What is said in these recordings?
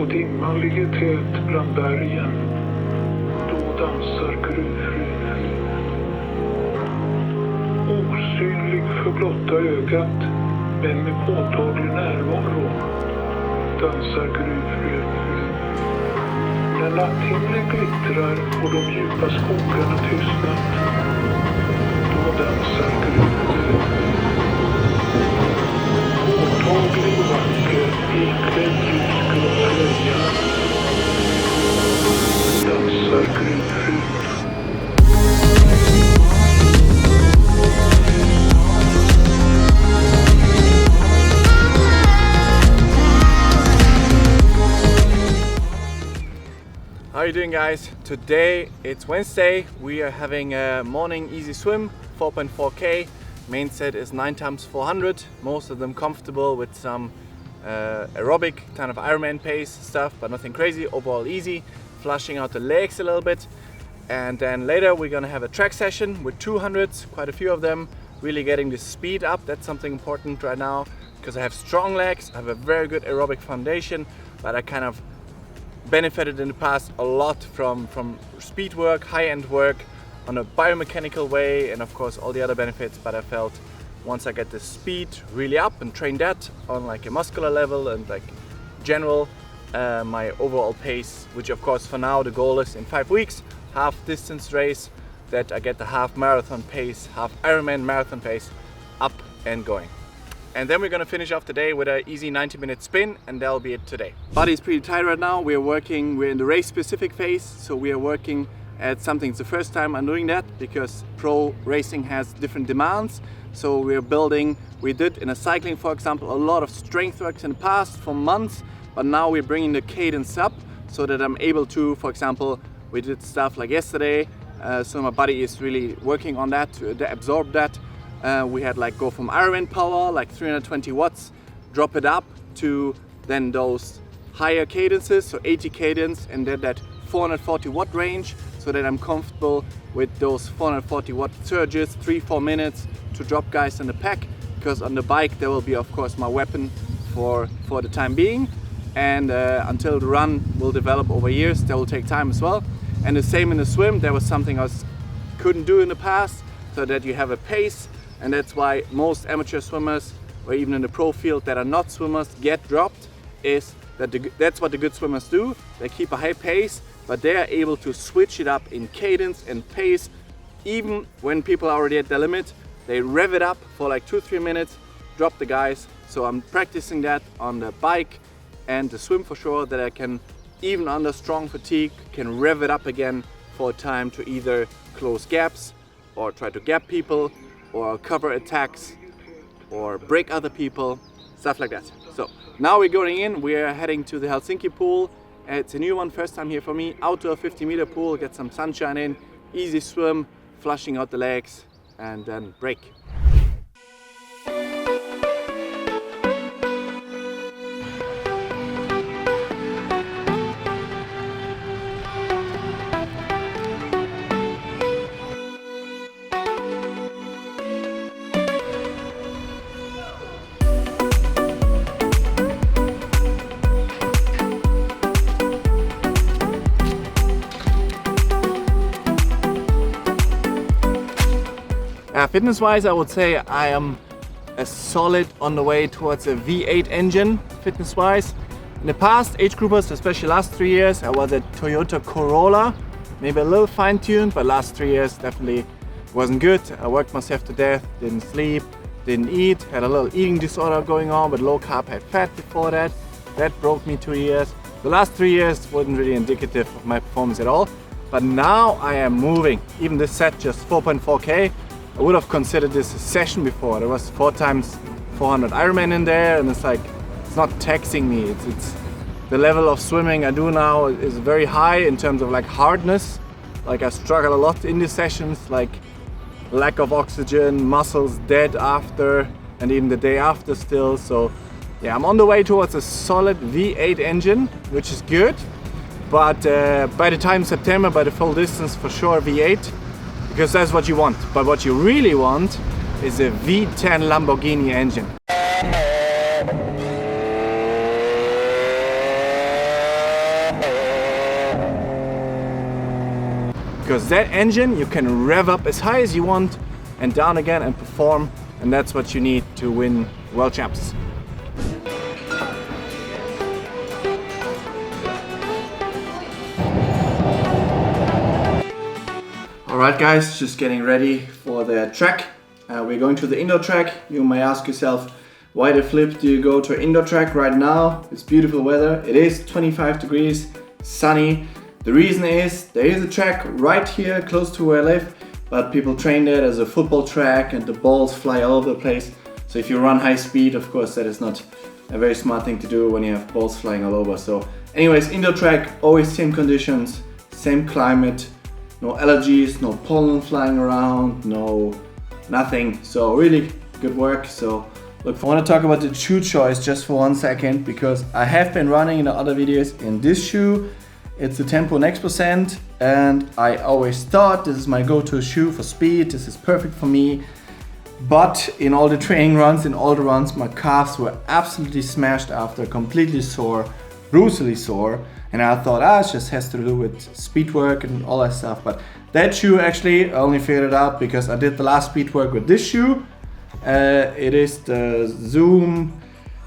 och dimman ligger tät bland bergen. Då dansar gruvfrun. Osynlig för blotta ögat, men med påtaglig närvaro, dansar gruvfrun. När natthimlen glittrar och de djupa skogarna tystnat, då dansar gruvfrun. Påtaglig och vacker, iklädd ljusgrå tröja, dansar gruvfrun. How are you doing, guys? Today it's Wednesday. We are having a morning easy swim, 4.4k. Main set is 9 times 400. Most of them comfortable with some aerobic kind of Ironman pace stuff, but nothing crazy. Overall easy, flushing out the legs a little bit. And then later we're gonna have a track session with 200s, quite a few of them, really getting the speed up. That's something important right now because I have strong legs, I have a very good aerobic foundation, but I kind of benefited in the past a lot from speed work, high-end work on a biomechanical way, and of course all the other benefits. But I felt once I get the speed really up and train that on like a muscular level and like general my overall pace, which of course for now the goal is in 5 weeks, half distance race, that I get the half marathon pace, half Ironman marathon pace up and going. And then we're gonna finish off the day with an easy 90-minute spin, and that'll be it today. Body's pretty tight right now. We're in the race specific phase, so we are working at something. It's the first time I'm doing that because pro racing has different demands. So we did in a cycling, for example, a lot of strength works in the past for months, but now we're bringing the cadence up so that I'm able to, for example, we did stuff like yesterday, so my body is really working on that to absorb that. We had like go from Ironman power, like 320 watts, drop it up to then those higher cadences, so 80 cadence, and then that 440 watt range, so that I'm comfortable with those 440 watt surges, 3-4 minutes to drop guys in the pack, because on the bike there will be of course my weapon for the time being, and until the run will develop over years, that will take time as well. And the same in the swim, there was something I couldn't do in the past, so that you have a pace. And that's why most amateur swimmers, or even in the pro field that are not swimmers, get dropped, is that that's what the good swimmers do. They keep a high pace, but they are able to switch it up in cadence and pace. Even when people are already at the limit, they rev it up for like 2-3 minutes, drop the guys. So I'm practicing that on the bike and the swim for sure, that I can, even under strong fatigue, can rev it up again for a time to either close gaps or try to gap people, or cover attacks, or break other people, stuff like that. So now we're going in, we're heading to the Helsinki pool. It's a new one, first time here for me. Outdoor 50-meter pool, get some sunshine in, easy swim, flushing out the legs, and then break. Fitness-wise, I would say I am a solid on the way towards a V8 engine, fitness-wise. In the past, age groupers, especially last 3 years, I was a Toyota Corolla, maybe a little fine-tuned, but last 3 years definitely wasn't good. I worked myself to death, didn't sleep, didn't eat, had a little eating disorder going on, but low carb, had fat before that. That broke me 2 years. The last 3 years wasn't really indicative of my performance at all, but now I am moving. Even this set, just 4.4k. I would have considered this a session before. There was 4 times 400 Ironman in there, and it's like, it's not taxing me. It's the level of swimming I do now is very high in terms of like hardness. Like I struggle a lot in these sessions, like lack of oxygen, muscles dead after, and even the day after still. So yeah, I'm on the way towards a solid V8 engine, which is good. But by the time September, by the full distance, for sure V8. Because that's what you want. But what you really want is a V10 Lamborghini engine. because that engine you can rev up as high as you want and down again and perform, and that's what you need to win world champs. Alright guys, just getting ready for the track. We're going to the indoor track. You may ask yourself, why the flip do you go to an indoor track right now? It's beautiful weather. It is 25 degrees, sunny. The reason is there is a track right here close to where I live, but people train there as a football track and the balls fly all over the place. So if you run high speed, of course that is not a very smart thing to do when you have balls flying all over. So anyways, indoor track, always same conditions, same climate. No allergies, no pollen flying around, nothing. So really good work. So look, I want to talk about the shoe choice just for 1 second, because I have been running in the other videos in this shoe. It's the Tempo Next Percent, and I always thought this is my go-to shoe for speed. This is perfect for me. But in all the training runs, in all the runs, my calves were absolutely smashed after, completely sore, brutally sore. And I thought, it just has to do with speed work and all that stuff. But that shoe actually, I only figured it out because I did the last speed work with this shoe. It is the Zoom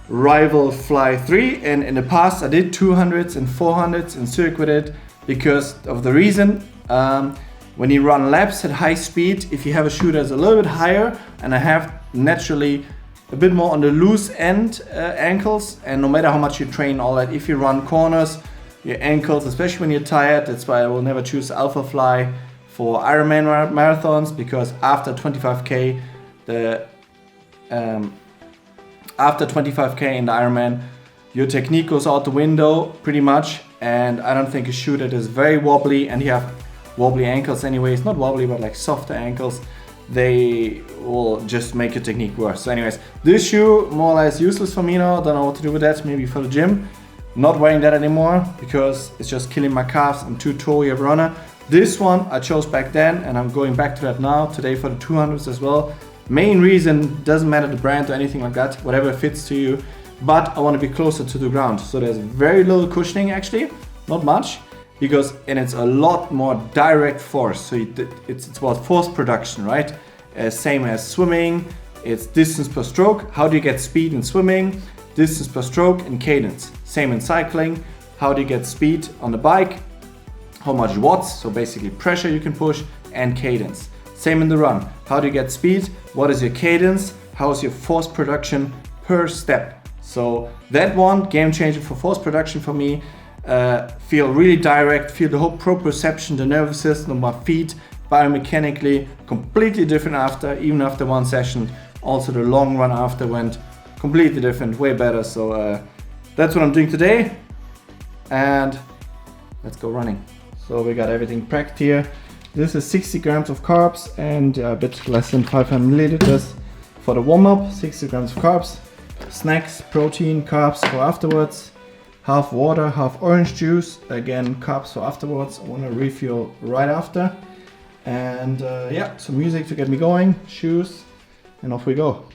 Rival Fly 3. And in the past I did 200s and 400s and circuited because of the reason. When you run laps at high speed, if you have a shoe that's a little bit higher, and I have naturally a bit more on the loose end ankles, and no matter how much you train all that, if you run corners, your ankles, especially when you're tired, that's why I will never choose Alpha Fly for Ironman marathons, because after 25k, after 25k in the Ironman, your technique goes out the window pretty much, and I don't think a shoe that is very wobbly, and you have wobbly ankles anyways, not wobbly but like softer ankles, they will just make your technique worse. So anyways, this shoe more or less useless for me now. Don't know what to do with that, maybe for the gym. Not wearing that anymore because it's just killing my calves. I'm too tall of a runner. This one I chose back then, and I'm going back to that now today for the 200s as well. Main reason, doesn't matter the brand or anything like that, whatever fits to you, but I want to be closer to the ground. So there's very little cushioning actually, not much, because and it's a lot more direct force. So it's about force production, right? Same as swimming, it's distance per stroke. How do you get speed in swimming? Distance per stroke and cadence. Same in cycling. How do you get speed on the bike? How much watts, so basically pressure you can push, and cadence. Same in the run. How do you get speed? What is your cadence? How is your force production per step? So that one, game changer for force production for me. Feel really direct, feel the whole proprioception, the nervous system, my feet, biomechanically completely different even after one session. Also the long run after went completely different, way better. So that's what I'm doing today, and let's go running. So we got everything packed here. This is 60 grams of carbs and a bit less than 500 milliliters for the warm-up. 60 grams of carbs, snacks, protein, carbs for afterwards, half water, half orange juice, again carbs for afterwards. I want to refuel right after, and yeah, some music to get me going, shoes, and off we go.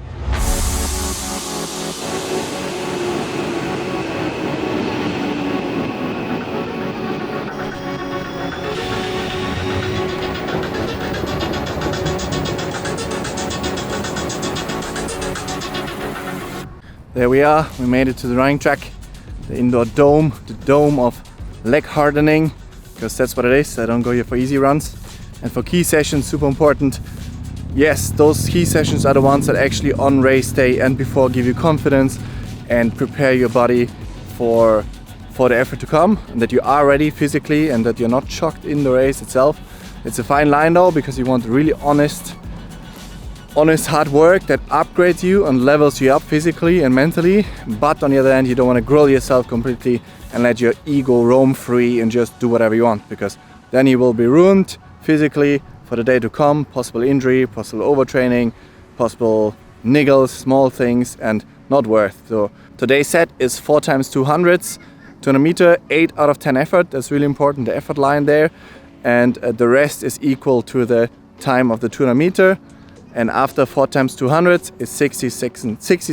There we are, we made it to the running track, the indoor dome, the dome of leg hardening, because that's what it is. I don't go here for easy runs. And for key sessions, super important. Yes, those key sessions are the ones that actually on race day and before give you confidence and prepare your body for the effort to come, and that you are ready physically and that you're not shocked in the race itself. It's a fine line though, because you want really honest hard work that upgrades you and levels you up physically and mentally, but on the other hand you don't want to grill yourself completely and let your ego roam free and just do whatever you want, because then you will be ruined physically for the day to come. Possible injury, possible overtraining, possible niggles, small things, and not worth. So today's set is 4 times 200s, 200 meter, 8 out of 10 effort. That's really important, the effort line there, and the rest is equal to the time of the 200 meter. And after 4 times 200s, it's 60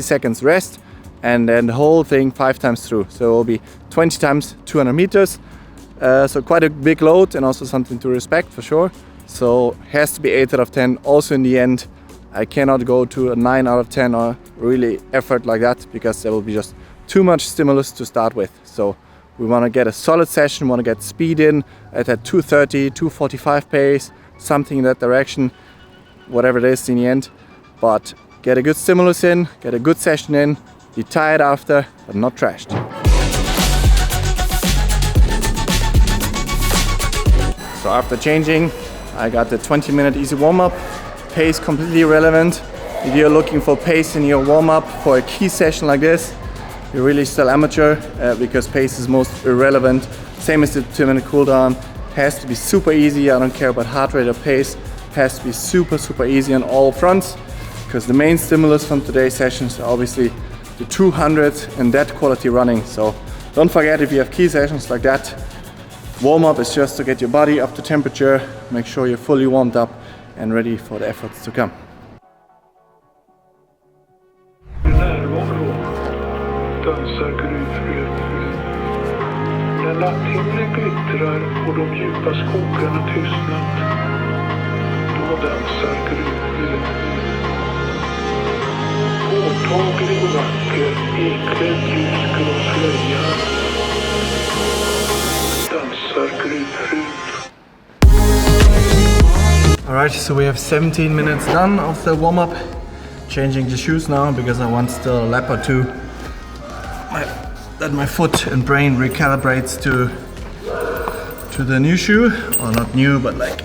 seconds rest, and then the whole thing 5 times through. So it will be 20 times 200 meters, so quite a big load and also something to respect for sure. So has to be 8 out of 10. Also in the end, I cannot go to a 9 out of 10 or really effort like that, because there will be just too much stimulus to start with. So we want to get a solid session, want to get speed in at that 2:30, 2:45 pace, something in that direction, whatever it is in the end. But get a good stimulus in, get a good session in, be tired after, but not trashed. So after changing, I got the 20-minute easy warm-up. Pace completely irrelevant. If you're looking for pace in your warm-up for a key session like this, you're really still amateur, because pace is most irrelevant. Same as the 2-minute cooldown. Has to be super easy. I don't care about heart rate or pace. Has to be super easy on all fronts, because the main stimulus from today's sessions are obviously the 200 and that quality running. So don't forget, if you have key sessions like that, warm-up is just to get your body up to temperature, make sure you're fully warmed up and ready for the efforts to come. Närvaro dansar gruvfrön. När natthimlen glittrar och de djupa skogarna tystnat, då dansar gruvfrön. Påtaglig och vacker, iklädd ljusgrå slöja, dansar gruvfrön. Alright, so we have 17 minutes done of the warm-up. Changing the shoes now because I want still a lap or two that my foot and brain recalibrates to the new shoe, or not new, but like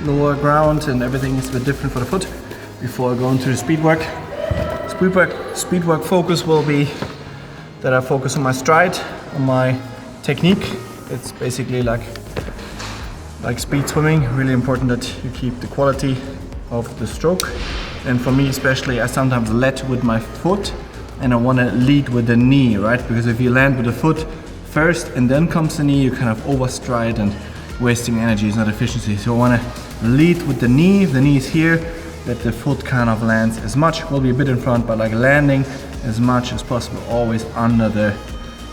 lower ground, and everything is a bit different for the foot before I go into the speed work. Speed work focus will be that I focus on my stride, on my technique. It's basically like speed swimming. Really important that you keep the quality of the stroke. And for me especially, I sometimes lead with my foot and I want to lead with the knee, right? Because if you land with the foot first and then comes the knee, you kind of overstride and wasting energy is not efficiency. So I want to lead with the knee. If the knee is here, that the foot kind of lands as much, will be a bit in front, but like landing as much as possible, always under the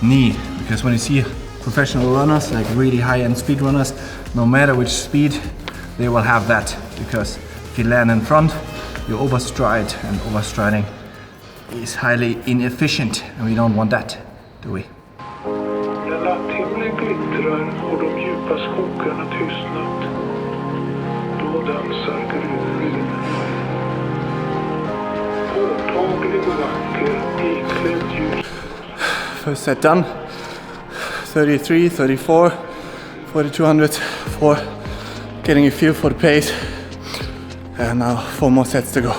knee. Because when you see professional runners, like really high-end speed runners, no matter which speed, they will have that. Because if you land in front, you overstride, and overstriding is highly inefficient, and we don't want that, do we? När natthimlen glittrar och de djupa skogarna tystnat, då dansar gruvfrön. Påtaglig och vacker, iklädd ljus. First set done. 33, 34, 4200 for getting a feel for the pace. And now 4 more sets to go.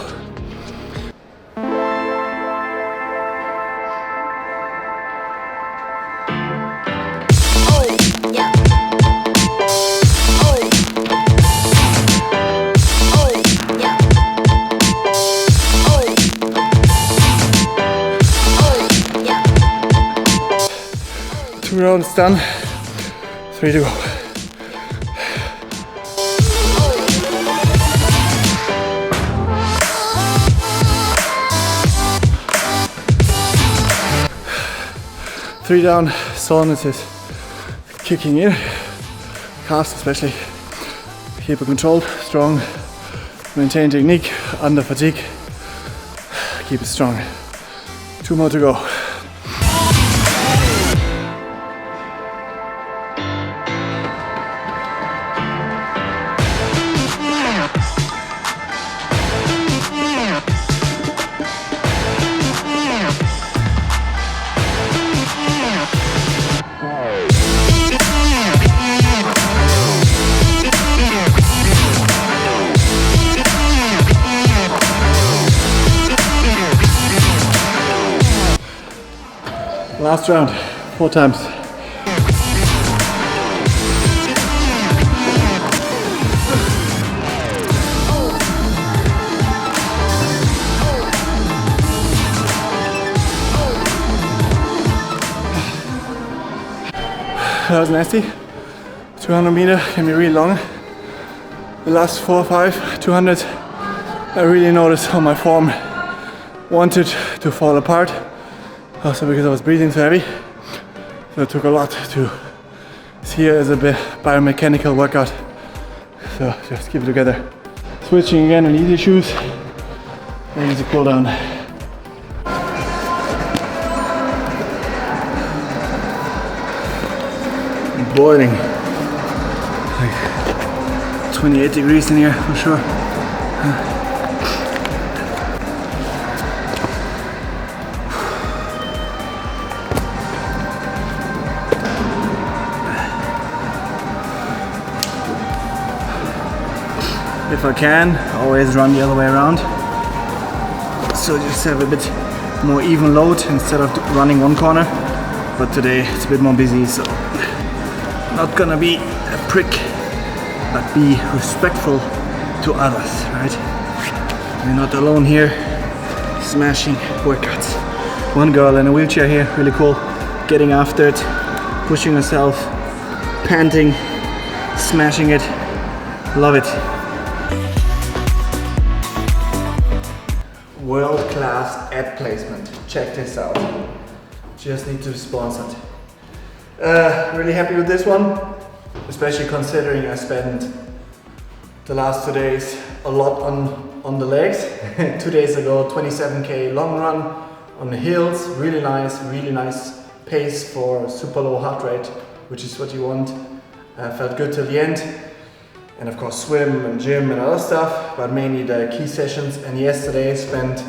Two rounds done, 3 to go. Three down, soreness is kicking in. Calves especially. Keep it controlled, strong, maintain technique under fatigue. Keep it strong. 2 more to go. Last round, 4 times. That was nasty. 200 meter can be really long. The last 4 or 5, 200, I really noticed how my form wanted to fall apart. Also because I was breathing so heavy. So it took a lot to Here is a bit biomechanical workout. So just keep it together. Switching again on easy shoes. And easy cool down. Boiling. Like 28 degrees in here for sure. If I can, always run the other way around. So just have a bit more even load instead of running one corner. But today it's a bit more busy, so not gonna be a prick, but be respectful to others, right? You're not alone here, smashing workouts. One girl in a wheelchair here, really cool, getting after it, pushing herself, panting, smashing it, love it. World-class ad placement, check this out. Just need to be sponsored. Really happy with this one, especially considering I spent the last 2 days a lot on the legs. 2 days ago, 27k long run on the hills, really nice pace for super low heart rate, which is what you want. Felt good till the end, and of course swim and gym and other stuff, but mainly the key sessions. And yesterday spent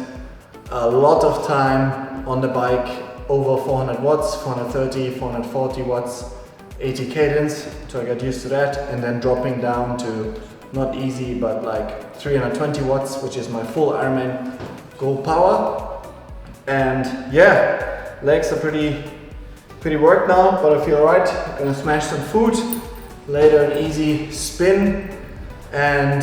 a lot of time on the bike, over 400 watts, 430, 440 watts, 80 cadence, so I got used to that, and then dropping down to not easy, but like 320 watts, which is my full Ironman goal power. And yeah, legs are pretty worked now, but I feel alright. Gonna smash some food, later an easy spin. And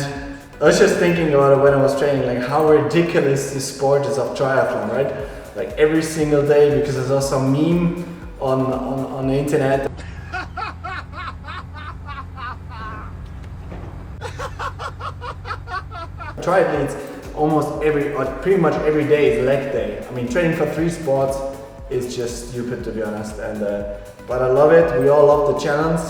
I was just thinking about it when I was training, like how ridiculous this sport is of triathlon, right? Like every single day, because there's also some meme on the internet. Triathletes almost pretty much every day is leg day. I mean, training for 3 sports is just stupid, to be honest. And but I love it. We all love the challenge.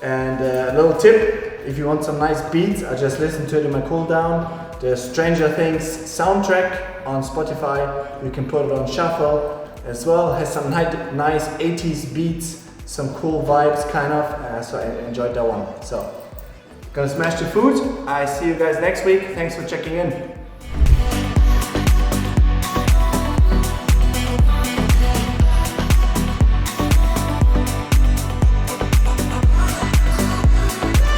And a little tip: if you want some nice beats, I just listen to it in my cool down. The Stranger Things soundtrack on Spotify. You can put it on shuffle as well. It has some nice 80s beats, some cool vibes kind of. So I enjoyed that one. So gonna smash the food. I see you guys next week. Thanks for checking in.